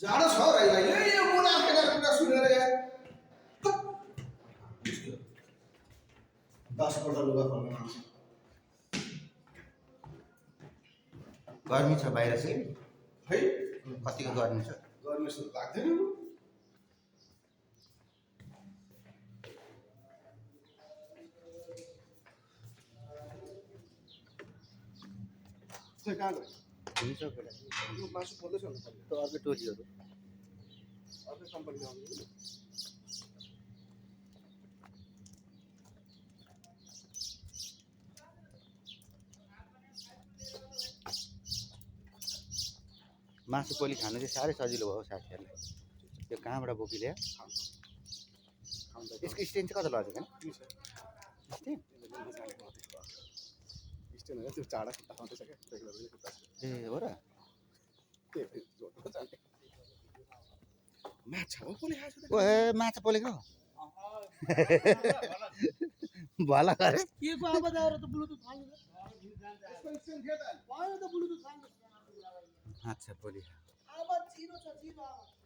जाडो छ राईलाई यो मुना खेलेर कुरा सुनेर यार 10 पल्ट लुगा फल्न मान्छ गर्मी छ बाहिर चाहिँ है कतिको गर्मी छ गर्मी जस्तो लाग्दैन चाहिँ कहाँ गयो हुन्छ बेला यो मासु पर्दैछ नि त अर्को टोलीहरू अर्कै कम्पनीमा आउने मासु पोली खानु चाहिँ साह्रै सजिलो भयो साथीहरूलाई त्यो कहाँबाट बोकिल्या यसको स्ट्यान्ड चाहिँ कता लगेको होइन स्ट्यान्ड होइन त्यो चाडा खुट्टा खाँदैछ क्या ए हो र माछा हो कसले खाएको ओ ए माछा पोलेको भला गरे के को आवाज आएर त ब्लुटुथ हाल्नु त भयो त ब्लुटुथ हाल्नु माछा पोली आवाज छिरो छ छिरो आवाज